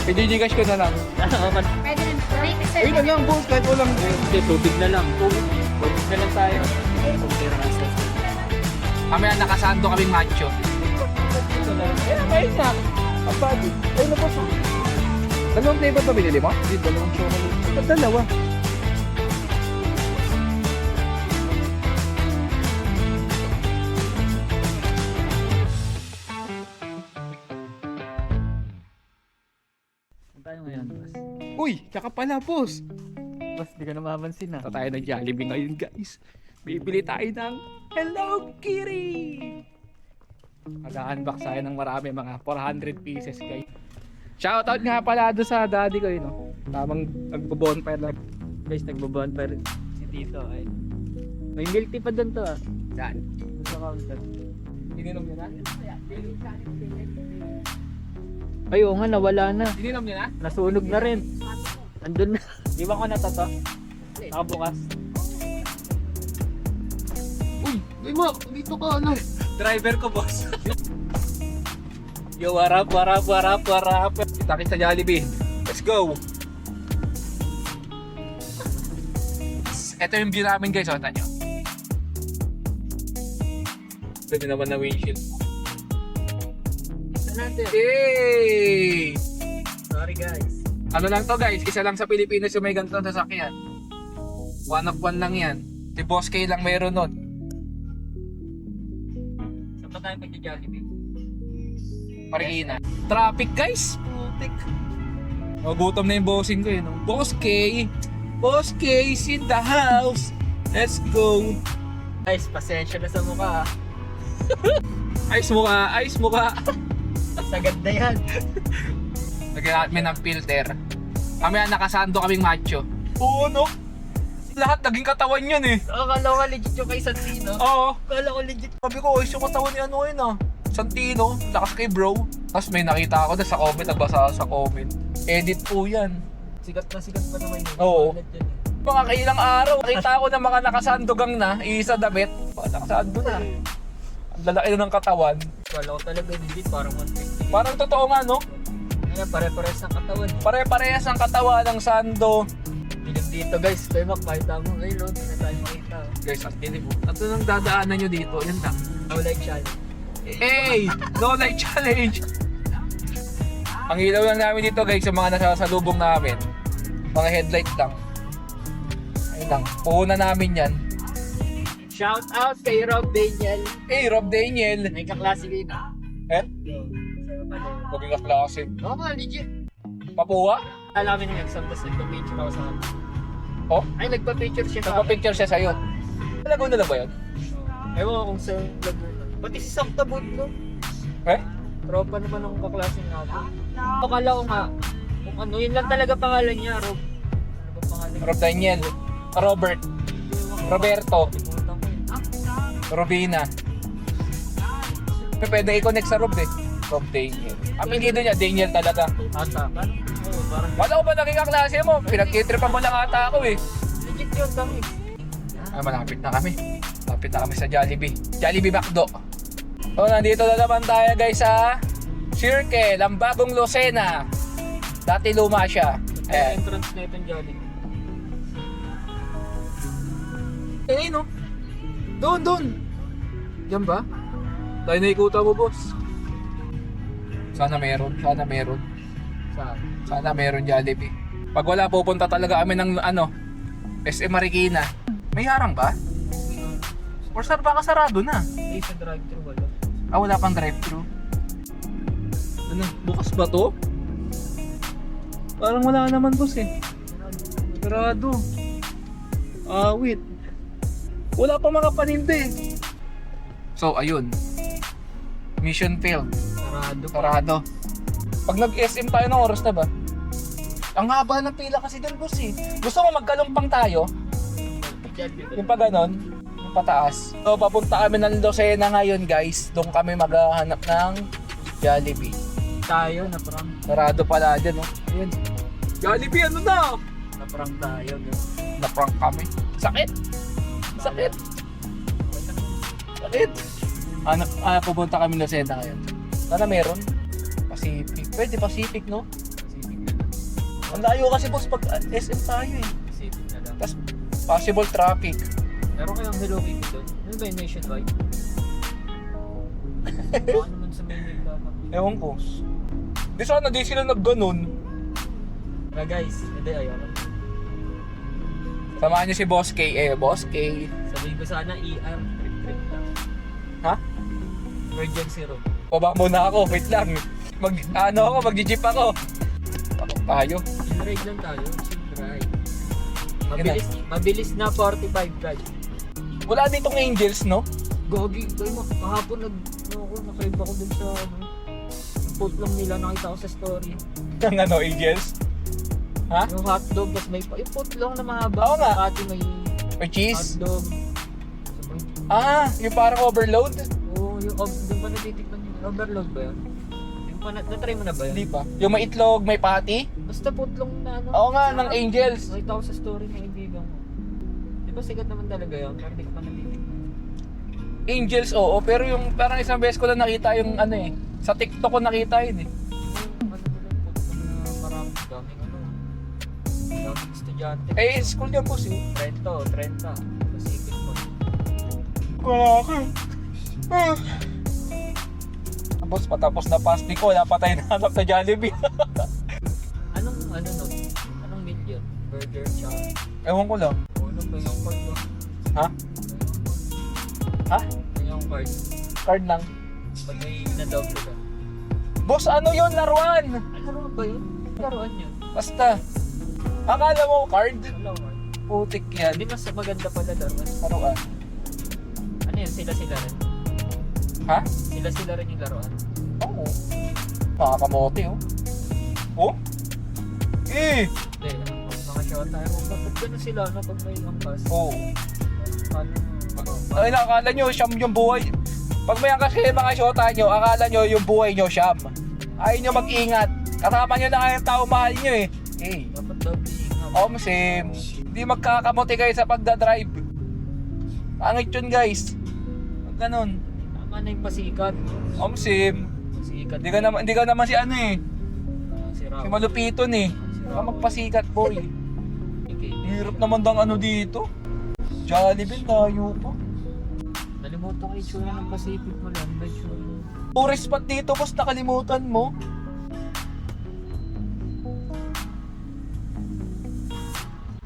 I-Gcash ko na lang. Pwede rin. Ay na lang boss, kahit walang Hindi, tubig na lang. Tubig na lang tayo. kami ang nakasando kaming macho. Ayun na. Ang body. Ayun na boss. Dalawang flavor ba binili mo? Hindi, dalawang chocolate. Ba't dalawa? Saan tayo ngayon, boss? Uy, tsaka pala boss. Boss, di ka na mapansin na. Punta tayo ng Jollibee ngayon guys. Bibili tayo ng Hello Kitty! Mag-unbox tayo ng marami, mga 400 pieces guys. Shoutout nga pala doon sa daddy ko yun, no? Tamang nagbo-bonfire lang. Guys, nagbabonfire si Tito. Ay. May milk tea pa doon to ah. Saan? Doon sa counter. Ininom niya na? Ay, oo nga, nawala na. Ininom niya na? Nasunog na rin. Andun na. Di ba ko natato? Nakabukas. Uy Mac, dito ka ano? Driver ko, boss. Yo, warap. Kita sa Jollibee. Let's go! Ito yung view namin guys, ota nyo. Pwede naman na windshield. Isa natin. Yay! Sorry, guys. Ano lang to guys, isa lang sa Pilipinas yung may ganito na sasakyan. One of one lang yan. Si Boss K lang mayroon nun. Saan pa tayo mag-Jollibee? Marikina. Traffic guys! Putik. Gutom na yung bossing ko no? Boss K! Boss K is in the house! Let's go! Guys, pasensya na sa mukha ah. Ayos mo ka! Sagad na yan. Lagyan natin ng filter. Kami ang nakasando kaming macho. Oo no? Lahat naging katawan yun eh. Akala ko legit yung kay Santino. Oo. Akala ko legit. Sabi ko, ayos yung katawan ni ano yun ah. Santino, lakas kay bro. Tapos may nakita ako na sa comment, nagbasa sa comment. Edit po yan. Sikat pa naman yun. Oo. Ulit yun eh. Mga kailang araw, nakita ko na mga nakasandogang na, isa damit. Nakasando na. Ang lalaki na ng katawan. Akala ko talaga legit, parang 150. Parang totoo nga no? Ayan, pare-pares ng katawan. Pare-parehas ang katawan ng sando. Bilang dito guys, kaya makita mo. Ay, no, hindi na tayo makita. Guys, ang dilim mo. At nang dadaanan nyo dito, yan lang. No like challenge. Hey! No light challenge! Ang ilaw lang namin dito guys, yung mga nasasalubong namin. Mga headlight lang. Ayun lang. Puhunan namin yan. Shout out kay Rob Daniel. Hey, Rob Daniel! May kaklase kayo na. Eh? Maging kaklase. Oo nga, legit. Papuwa? Alam namin yung exam, tapos nagpa-picture ako sa akin. Oh? Ay, nagpa-picture siya sa akin. Nagpa-picture siya sa'yo. Talago na lang ba yun? Ewan ko kung sa vlog mo. Pati si Sam Tabut, no? Eh? Tropa naman ng kaklase natin. Akala ko nga, kung ano, yun lang talaga pangalan niya, Rob. Ano ba pangalan niya? Rob Daniel. Robert. Roberto. Limutan ko yun. Robina. Pwede i-connect sa Rob eh. Rob Daniel. Apelido niya, Daniel talaga. Ata. Oo, parang Wala ko ba naging kaklase mo? Pinag-tripan mo lang ata ako eh. legit yun kami. Ay, malapit na kami. Malapit na kami sa Jollibee. Jollibee Macdo. So, nandito na naman tayo guys sa Circle, ang bagong Lucena. Dati luma siya. Ayan. Entrance na itong Jollibee. Eh, no? Doon. Yan ba? Tayo naikuta mo, boss. Sana meron. Sana meron Jollibee. Pag wala, pupunta talaga kami ng SM Marikina. May harang ba? Or saan baka sarado na? Ay, sa drive-thru wala. Wala pang drive-thru. Ano? Bukas ba to? Parang wala naman, boss eh. Sarado. Wait. Wala pa mga paninda eh. So, ayun. Mission failed. Sarado. Pag nag-SM tayo ng oras na ba? Ang haba ng pila kasi doon, boss eh. Gusto mo magkalumpang tayo? Yung pa ganon, yung pataas. So, papunta kami ng Lucena ngayon, guys. Doon kami maghahanap ng Jollibee. Tayo, naparang. Sarado pala dyan, no? Ayun. Jollibee, ano na? Naparang tayo, no? Naprank kami. Sakit! Pupunta kami ng Lucena ngayon. Sana meron. Pacific. Pwede Pacific, no? Pacific. Ang layo kasi boss pag SM tayo eh. Isipin na lang. Tapos possible traffic. Meron kayong Hello Kitty doon? Ano ba yung nationwide? Baka naman sa Maynila lang. Ewan ko. Di sana di sila nagganon. Guys, hindi ayaw. Samahan niyo si Boss K Boss K. Sabihin ko sana ER, trip lang. Ha? Emergency room. Baba muna ako, wait lang. Mag-jeep ako. Takot tayo. Chill ride lang tayo, chill ride. Mabilis na 45 guys. Wala ditong angels, no? Gogi, tayo kahapon nakrive ako dun sa post lang nila, nakita ko sa story. Ang angels? Ha? Yung hotdog, tas may yung putlong na mahaba. Oo nga. Ate may Or cheese? hotdog. Yung parang overload? Oo, yung doon pa natitikman yun. Overload ba yun? Yung pa na-try mo na ba yun? Hindi pa. Yung may itlog, may patty? Basta putlong na ano. Oo nga, ng angels. Nakita ko sa story ng kaibigan ko. Di ba sikat naman talaga yun? Pero di ko pa natitikman. Angels, oo. Pero yung parang isang beses ko lang nakita yung ano eh. Sa TikTok ko nakita yun eh. Yung ano mo lang, putlong na marami. Daming estudyante. School niya boss eh. 30. Pacific mo. Wala ako. Boss, patapos na pasti ko. Wala pa tayo nahanap sa Jollibee. Anong meat yun? Burger, chow. Ewan ko lang. Ano ba yung card mo? Ha? Ha? Yung card. Card lang. Pag may na-double ka. Boss, ano yun? Laruan! Laruan ba yun? Laruan yun. Basta. Akala mo card? Wala ko. Putik yan. Hindi mas maganda pala laruan. Laruan. Ano yun? Sila rin. Ha? Sila rin yung laruan. Oo. Makakamote oh. Oh? Eh! Hindi. Mga shot tayo. Bakit ganun sila no? Pag may angkas. Oo. Paano? Ay, akala nyo siyam yung buhay. Pag may angkas kayo mga syota nyo, akala nyo yung buhay nyo siyam. Ayaw nyo mag-ingat. Kasama nyo na kayong tao mahal nyo eh. Eh. Dapat double ingat. Sim. Hindi magkakamote kayo sa pagdadrive. Pangit yun guys. Huwag ganun. Tama na yung pasikat. Sim. Pasikat. Hindi ka naman si ano eh. Si Raul. Si Malupiton eh. Baka magpasikat boy. Okay. Hirap naman dang ano dito. Jollibee, layo pa. Nalimutan ko yung itsura ng Pacific mo lang. Tourist spot dito boss, nakalimutan mo.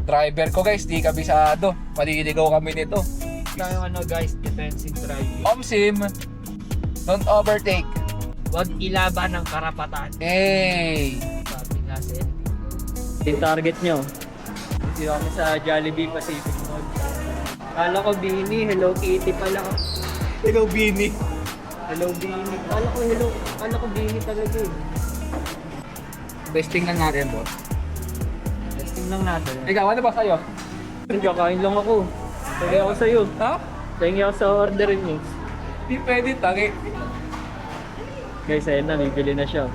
Driver ko guys, di kabisado. Maliligaw kami nito. Tayo guys, defensive driving. Sim. Don't overtake. Huwag ilaban ng karapatan. Hey! Sabi nga sa yung target nyo. Dito kami sa Jollibee Pacific Mall. Kala ko Bini, Hello Kitty pala. Hello, Bini. Hello Bini. Kala ko Bini talaga eh. Testing lang natin, boss. Testing lang natin. Ikaw, ano ba sa'yo? Kakain lang ako. Tagay ako sa'yo. Ha? Tagay ako sa orderin niyo. Di pwede, tangi. Guys, ayun na, bibili na siya.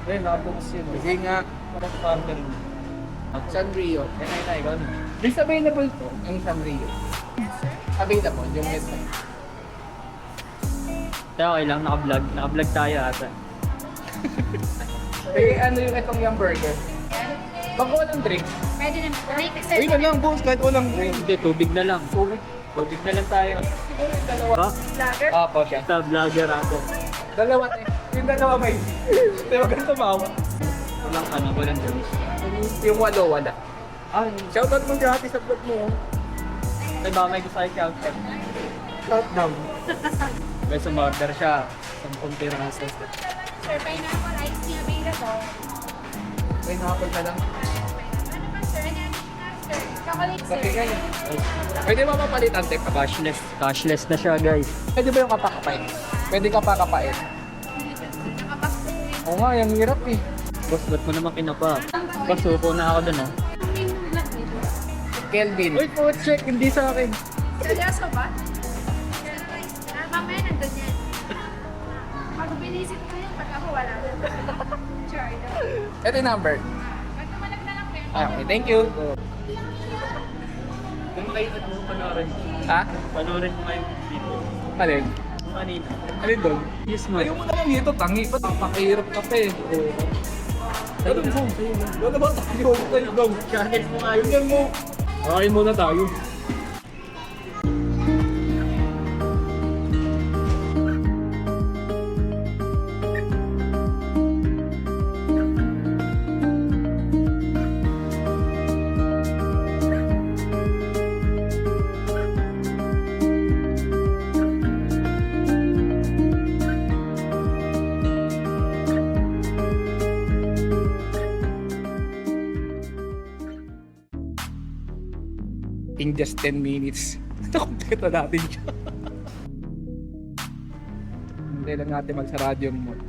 Eh, nakabukas yun. Sige nga. Parang order mo. Sanrio. Ayun na, ikaw na. Is available to ang Sanrio? Available, yung website. Kaya okay lang, naka-vlog. Naka-vlog tayo ata. Eh, ano yung itong yung burger? Baka walang drink. Pwede naman. Drink, sir. Uy, lang boss, kahit walang drink. Hindi, tubig na lang. Tubig na lang tayo. Ha? Vlogger. Po siya. Ito, vlogger ako. Dalawa eh. Yung dalawa may. Tayo ka tumawa. Walang drinks. Yung wala. Ay, Shoutout mo gratis sa vlog mo. ay baka may gusto kayo shout out. Shout down. Guys, umorder siya. 10 piraso. Sir, pineapple ice tea available. May nakapag na lang. Ano ba, sir? Ano yan, sir? Chocolate, sir. Kasi kayo. Pwede ba mapalitan tek? Cashless na siya, guys. Pwede ba yung kapakapain? Pwede kapakapain. Nakabox po yun. Oo nga, yung hirap eh. Boss, ba't mo naman kinapa? Pasuko na ako dun, Ang name ng vlog nito. Kelvin. Uy, po, check. Hindi sa akin. Seryoso ba? Mamaya nandun yan. Pag binisit ko yun, pag ako wala. Sure, daw. Ito yung number. Magtumalag na lang kayo. Okay, thank you. Kung kayo panoorin. Ha? Panoorin mo kayo dito. Alin? Kanina. Alin doon? Yes, mo. Ayaw mo na lang dito, tangi. Ba't napakahirap ka pa eh? Ganun mo. Ano ba tayo? Channel mo nga yun. Ganyan mo. Kakain muna tayo. In just 10 minutes. Nakumpleto natin siya. Hindi lang natin magsarado yung mall.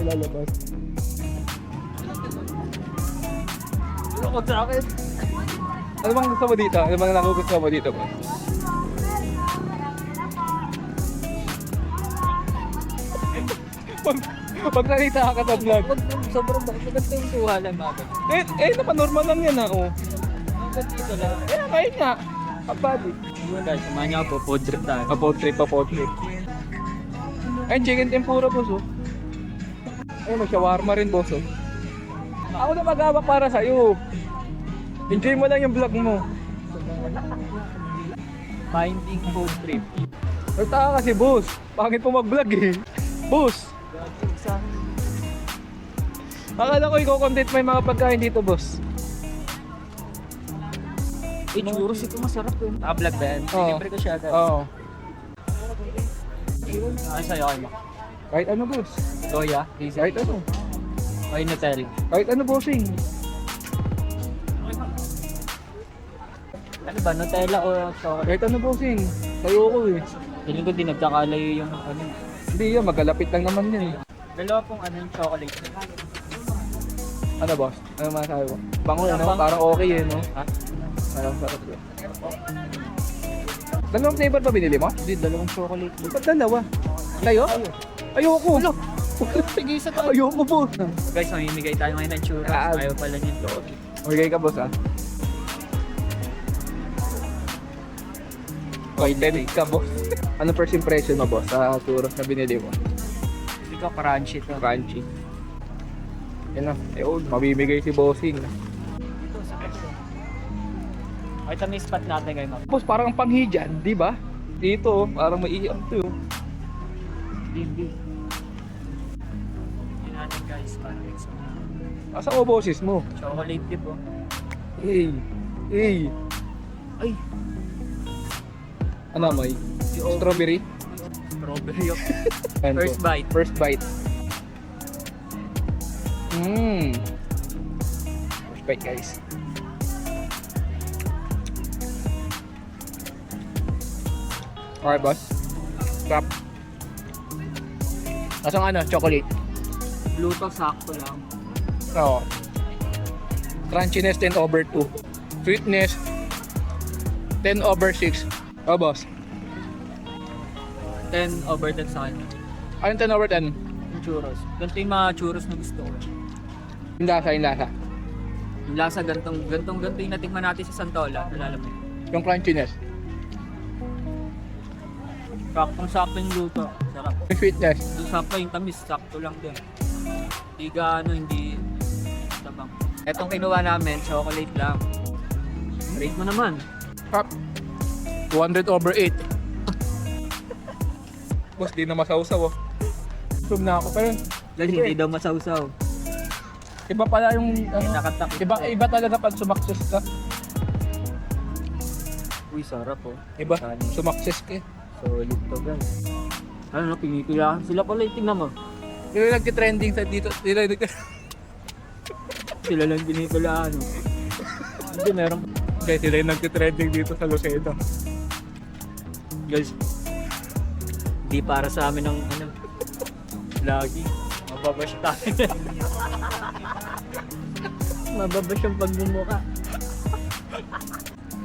Lalabas. Lukot sa akin. Ano bang gusto mo dito? Ano bang nakugusto mo dito ba? Pag nakita ka sa vlog. Sobrang maganda yung tuhalan mga Naman normal lang yan oh. Hanggang dito lang. Ngayon nga. Kapalik. Guys, samahan niyo ako, food trip tayo. Pa-food trip. Ayun, chicken tempura boss oh. Ayun, may shawarma rin boss oh. Ako na mag-awak para sa'yo. Enjoy mo lang yung vlog mo. Finding food trip. Nagtaka kasi boss. Pangit po mag-vlog eh. Boss. Akala ko i-content mo yung mga pagkain dito boss. Churros ito masarap yun. Naka-vlog ba yan? Oo. Libre ko siya agad. Oo. Ay, sa'yo kayo. Kahit ano boss. Soya, Kahit ano. ay Nutella. Kahit ano bossing. Ano ba, Nutella o chocolate? Kahit ano bossing. Sa'yo ko eh. Feeling ko di nagkakalayo yung ano. Hindi yan, magalapit lang naman yan eh. Dalawa pong ano yung chocolate. Ano boss? Ano masasabi mo? Bango ano? Bang- Parang okay eh no? Ha? Parang sarap yun. Dalawang flavor ba binili mo? Hindi, dalawang chocolate. Ba't dalawa? Tayo? Ayoko. Sige sa tayo. Ayoko po. Guys, mamimigay tayo ngayon ng churros. Ah. Ayaw pala niyo chocolate. Magigay ka boss ah. Excited ka boss. Ano first impression mo boss sa churros na binili mo? Hindi ko crunchy to. Crunchy. Yan na. Mabibigay si bossing. Ito sa peso. Ay, ito may spot natin kayo mga. Boss, parang ang panghi dyan, di ba? Dito, parang maiiyam to yun. Hindi. Yun natin guys, parang exo. Asa mo boses mo? Chocolate dip oh. Hey! Hey! Ay! Ano may? Strawberry? Strawberry oh. Ayan First po. bite. First bite. First bite guys. Okay boss. Stop. Asang ano? Chocolate. Luto sakto lang. Oo. Crunchiness 10/2. Sweetness 10/6. Oh boss. 10/10 sa akin. Anong 10/10? Yung churros. Ganito yung mga churros na gusto ko. Yung lasa, yung lasa. Yung lasa gantong yung natikman natin sa Santola. Nalala mo yun? Yung crunchiness. Saktong-sakto yung luto. Sarap. Yung sweetness. Yung sakto yung tamis, sakto lang din. Hindi gaano, hindi tabang. Etong kinuha namin, chocolate lang. Rate mo naman. Top. 200/8. Boss, di na masawsaw oh. Zoom na ako. Pero Dahil hindi daw masawsaw. iba pala yung ano, Nakatakot. iba talaga pag sumakses ka. Uy, sarap oh. Iba, Kanin. sumakses ka. Solid to guys. Ano, pinipilahan sila pala. Tingnan mo. Yung nagtitrending sa dito, Sila lang pinipilahan. Oh. Hindi, meron. guys, sila yung nagtitrending dito sa Lucena. Guys, di para sa amin ng ano, lagi. Mababash tayo. Mababash yung pagmumuka.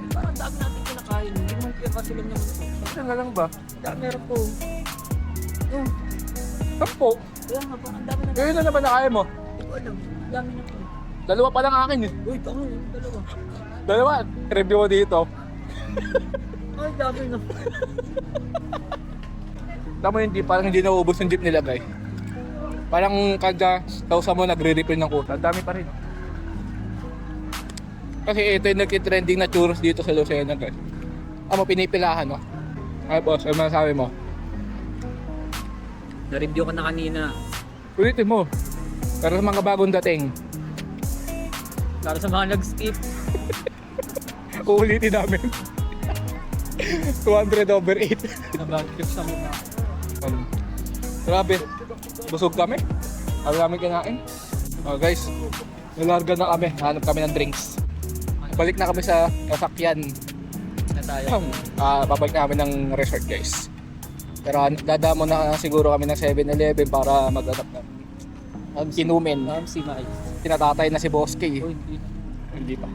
Parang dami natin kinakain. Hindi mo kaya kasi lang naman ito. Ano nga lang ba? Dami meron po. Sampo. Kaya nga, parang dami na. Ngayon na naman na kaya mo. Hindi ko alam. Dami na po. Dalawa pa lang akin eh. Uy, tango yun. Dalawa. Dalawa, review mo dito. Ay, dami no. Tama hindi, parang hindi naubos yung jeep nila guys. Parang kada tausa mo nagre-refill ng kuta, dami pa rin. Kasi ito yung nagtitrending na churros dito sa Lucena guys. Mo pinipilahan no? Ay boss, ano masasabi mo? Na-review ko na kanina. Ulitin mo. Para sa mga bagong dating. Para sa mga nag-skip. Uulitin namin. 200 over 8. Nabag-trip sa muna. Grabe. Busog kami. Ano namin kinain? Oh guys, nalarga na kami. Hanap kami ng drinks. Balik na kami sa sasakyan. Na tayo. Babalik na kami ng resort guys. Pero dadamo na siguro kami ng 7-Eleven para mag-anap ng inumin. Si Mike. Tinatatay na si Boss K. Oh, hindi. Hindi pa.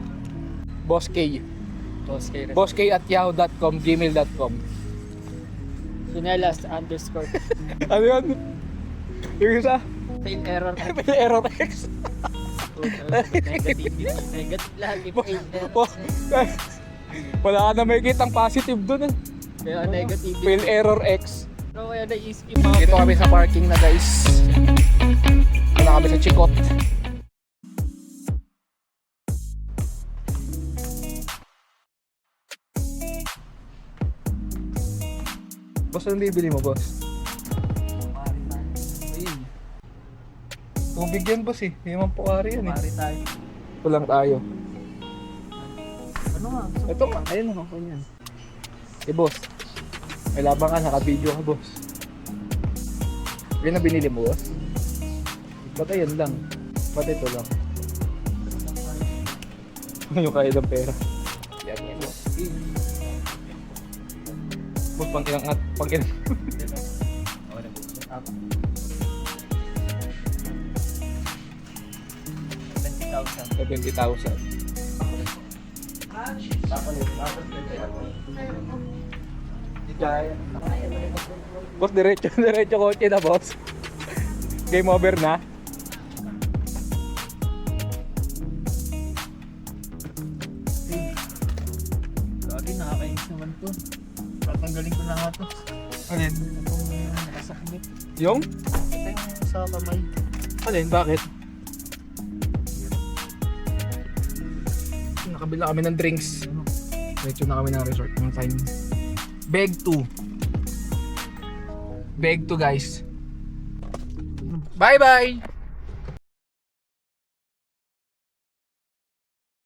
Boss K. Boss K. Boss K at yahoo.com, gmail.com. Sinelas _ Ano yun? Yung isa? fail error. May error X. Negative. Negative lagi. Fail error. Wala ka na may kitang positive dun eh. Kaya negative. Fail error X. Pero kaya na-skip mga Dito kami sa parking na guys. Wala kami sa Chikot. Boss, anong bibili mo boss? Ayun. Tubig yan boss eh. Hindi naman pukari yan eh. Pari tayo. Kulang tayo. Ano nga? Ito nga. Ayun ako yan. Eh boss, may labang ka, naka-video ka boss. Yan na binili mo boss? Ba't yan lang? Ba't ito lang? Yung kaya ng pera. Yan boss. Boss, pang ilang at pang ilang. 70,000. Boss, diretso kotse na boss. Game over na. Grabe, nakakainis naman to. Tatanggalin ko na nga to. Alin? Itong nakasakit. Yung? Ito yung sa kamay. Alin? Bakit? Nakabila kami ng drinks. Diretso na kami ng resort ng time. Beg 2. Beg 2 guys. Bye bye!